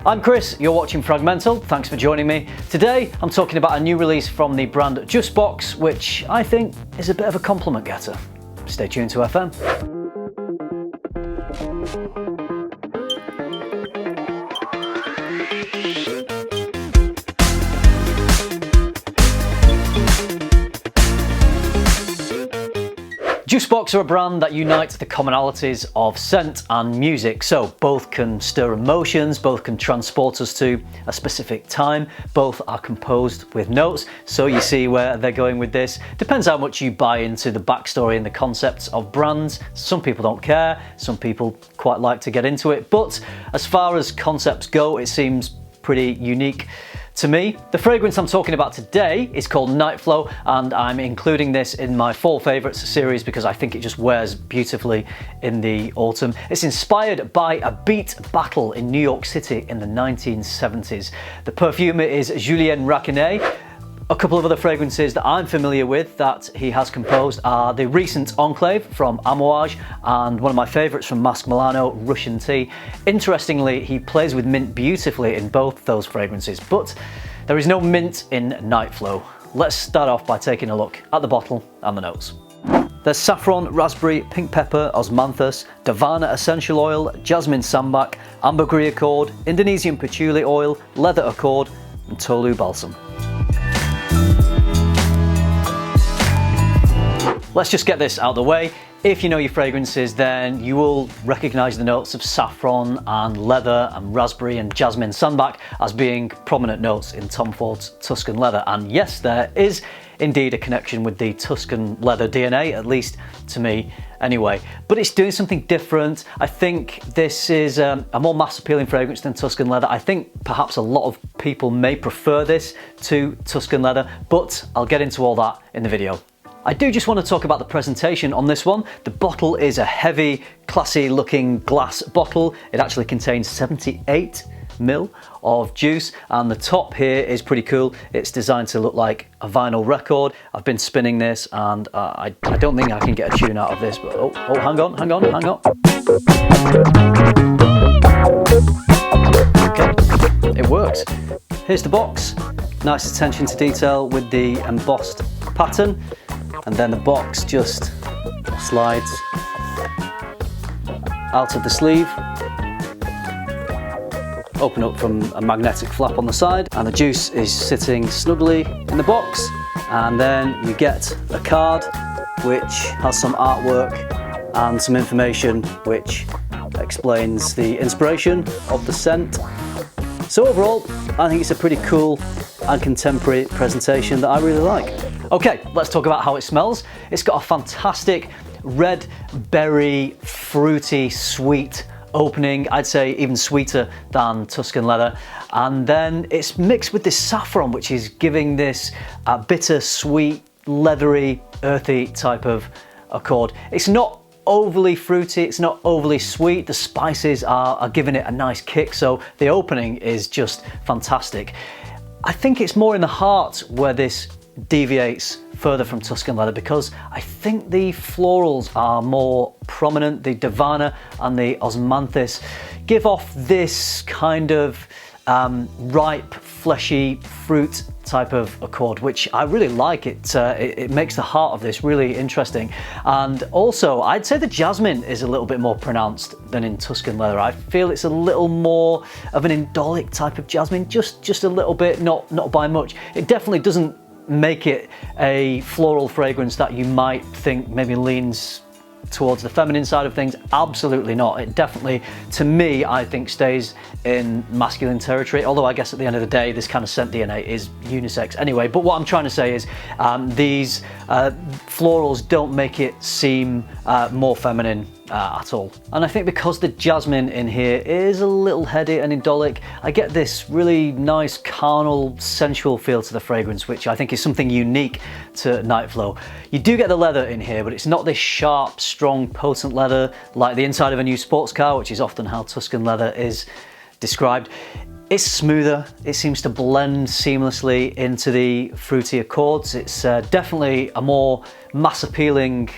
I'm Chris, you're watching FRAG-MENTAL, thanks for joining me. Today I'm talking about a new release from the brand Jusbox, which I think is a bit of a compliment getter. Stay tuned to FM. Juicebox are a brand that unites the commonalities of scent and music, so both can stir emotions, both can transport us to a specific time, both are composed with notes, so you see where they're going with this. Depends how much you buy into the backstory and the concepts of brands. Some people don't care, some people quite like to get into it, but as far as concepts go, it seems pretty unique to me. The fragrance I'm talking about today is called Night Flow, and I'm including this in my Fall Favourites series because I think it just wears beautifully in the autumn. It's inspired by a beat battle in New York City in the 1970s. The perfumer is Julien Rasquinet. A couple of other fragrances that I'm familiar with that he has composed are the recent Enclave from Amouage and one of my favourites from Masque Milano, Russian Tea. Interestingly, he plays with mint beautifully in both those fragrances, but there is no mint in Night Flow. Let's start off by taking a look at the bottle and the notes. There's saffron, raspberry, pink pepper, osmanthus, davana essential oil, jasmine sambac, ambergris accord, Indonesian patchouli oil, leather accord, and tolu balsam. Let's just get this out of the way. If you know your fragrances, then you will recognise the notes of saffron and leather and raspberry and jasmine sambac as being prominent notes in Tom Ford's Tuscan Leather. And yes, there is indeed a connection with the Tuscan Leather DNA, at least to me anyway. But it's doing something different. I think this is a more mass appealing fragrance than Tuscan Leather. I think perhaps a lot of people may prefer this to Tuscan Leather, but I'll get into all that in the video. I do just want to talk about the presentation on this one. The bottle is a heavy, classy looking glass bottle. It actually contains 78 ml of juice, and the top here is pretty cool. It's designed to look like a vinyl record. I've been spinning this and I don't think I can get a tune out of this, but oh, hang on. Okay, it works. Here's the box. Nice attention to detail with the embossed pattern. And then the box just slides out of the sleeve, open up from a magnetic flap on the side, and the juice is sitting snugly in the box. And then you get a card which has some artwork and some information which explains the inspiration of the scent. So overall, I think it's a pretty cool and contemporary presentation that I really like. Okay, let's talk about how it smells. It's got a fantastic red berry, fruity, sweet opening. I'd say even sweeter than Tuscan Leather. And then it's mixed with this saffron, which is giving this bitter, sweet, leathery, earthy type of accord. It's not overly fruity, it's not overly sweet. The spices are giving it a nice kick, so the opening is just fantastic. I think it's more in the heart where this deviates further from Tuscan Leather, because I think the florals are more prominent. The davana and the osmanthus give off this kind of ripe, fleshy fruit type of accord, which I really like. It makes the heart of this really interesting. And also, I'd say the jasmine is a little bit more pronounced than in Tuscan Leather. I feel it's a little more of an indolic type of jasmine, just a little bit, not by much. It definitely doesn't make it a floral fragrance that you might think maybe leans towards the feminine side of things. Absolutely not. It definitely, to me, I think stays in masculine territory, although I guess at the end of the day this kind of scent DNA is unisex anyway. But what I'm trying to say is these florals don't make it seem more feminine at all. And I think because the jasmine in here is a little heady and indolic, I get this really nice carnal, sensual feel to the fragrance, which I think is something unique to Night Flow. You do get the leather in here, but it's not this sharp, strong, potent leather like the inside of a new sports car, which is often how Tuscan Leather is described. It's smoother, it seems to blend seamlessly into the fruity accords. It's definitely a more mass appealing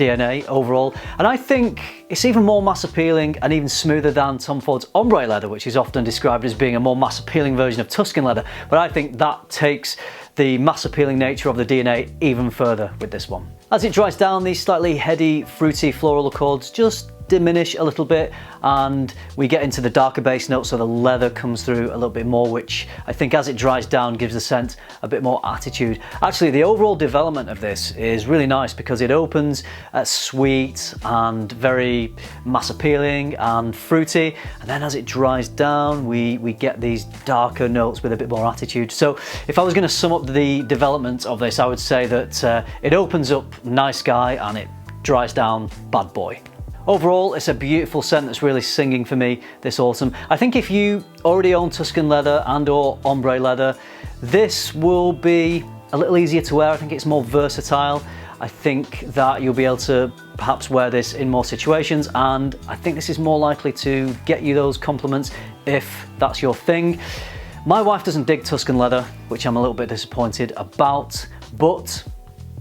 DNA overall, and I think it's even more mass appealing and even smoother than Tom Ford's ombre leather, which is often described as being a more mass appealing version of Tuscan leather, but I think that takes the mass appealing nature of the DNA even further with this one. As it dries down, these slightly heady, fruity floral accords just diminish a little bit, and we get into the darker base notes, so the leather comes through a little bit more, which I think as it dries down gives the scent a bit more attitude. Actually, the overall development of this is really nice because it opens sweet and very mass appealing and fruity, and then as it dries down we get these darker notes with a bit more attitude. So if I was going to sum up the development of this, I would say that it opens up nice guy and it dries down bad boy. Overall, it's a beautiful scent that's really singing for me this autumn. I think if you already own Tuscan leather and or ombre leather, this will be a little easier to wear. I think it's more versatile. I think that you'll be able to perhaps wear this in more situations, and I think this is more likely to get you those compliments if that's your thing. My wife doesn't dig Tuscan leather, which I'm a little bit disappointed about, but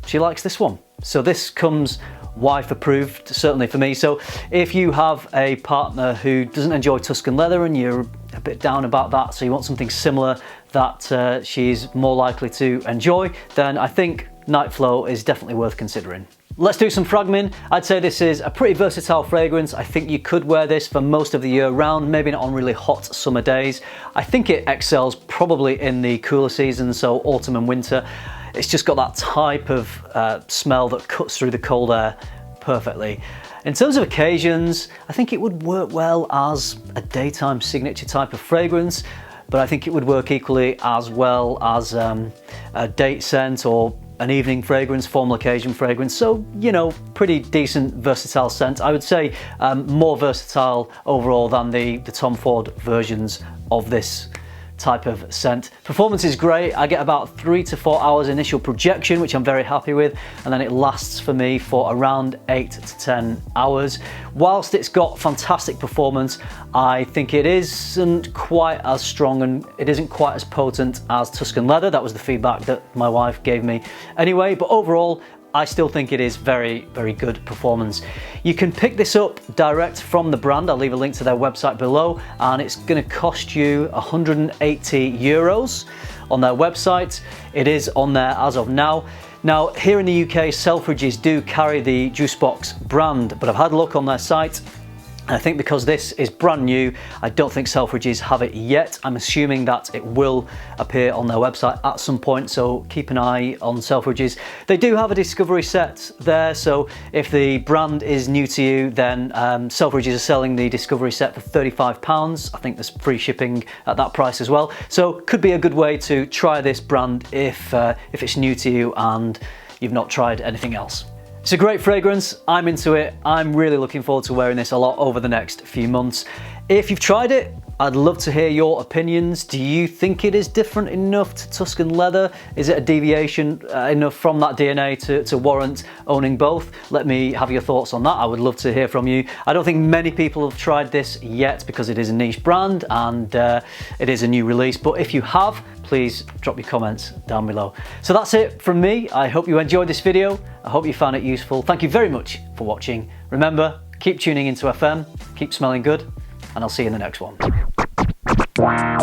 she likes this one. So this comes wife approved, certainly for me. So if you have a partner who doesn't enjoy Tuscan leather and you're a bit down about that, so you want something similar that she's more likely to enjoy, then I think Night Flow is definitely worth considering. Let's do some Frogmen. I'd say this is a pretty versatile fragrance. I think you could wear this for most of the year round, maybe not on really hot summer days. I think it excels probably in the cooler seasons, so autumn and winter. It's just got that type of smell that cuts through the cold air perfectly. In terms of occasions, I think it would work well as a daytime signature type of fragrance, but I think it would work equally as well as a date scent or an evening fragrance, formal occasion fragrance. So, you know, pretty decent, versatile scent. I would say more versatile overall than the Tom Ford versions of this type of scent. Performance is great. I get about 3 to 4 hours initial projection, which I'm very happy with, and then it lasts for me for around 8 to 10 hours. Whilst it's got fantastic performance, I think it isn't quite as strong and it isn't quite as potent as Tuscan leather. That was the feedback that my wife gave me anyway, but overall I still think it is very, very good performance. You can pick this up direct from the brand. I'll leave a link to their website below, and it's going to cost you 180 euros on their website. It is on there as of now. Now, here in the UK, Selfridges do carry the Juicebox brand, but I've had a look on their site. I think because this is brand new, I don't think Selfridges have it yet. I'm assuming that it will appear on their website at some point, so keep an eye on Selfridges. They do have a discovery set there, so if the brand is new to you, then Selfridges are selling the discovery set for £35. I think there's free shipping at that price as well. So could be a good way to try this brand if it's new to you and you've not tried anything else. It's a great fragrance, I'm into it. I'm really looking forward to wearing this a lot over the next few months. If you've tried it, I'd love to hear your opinions. Do you think it is different enough to Tuscan leather? Is it a deviation enough from that DNA to warrant owning both? Let me have your thoughts on that. I would love to hear from you. I don't think many people have tried this yet because it is a niche brand and it is a new release, but if you have, please drop your comments down below. So that's it from me. I hope you enjoyed this video. I hope you found it useful. Thank you very much for watching. Remember, keep tuning into FM, keep smelling good, and I'll see you in the next one. Wow.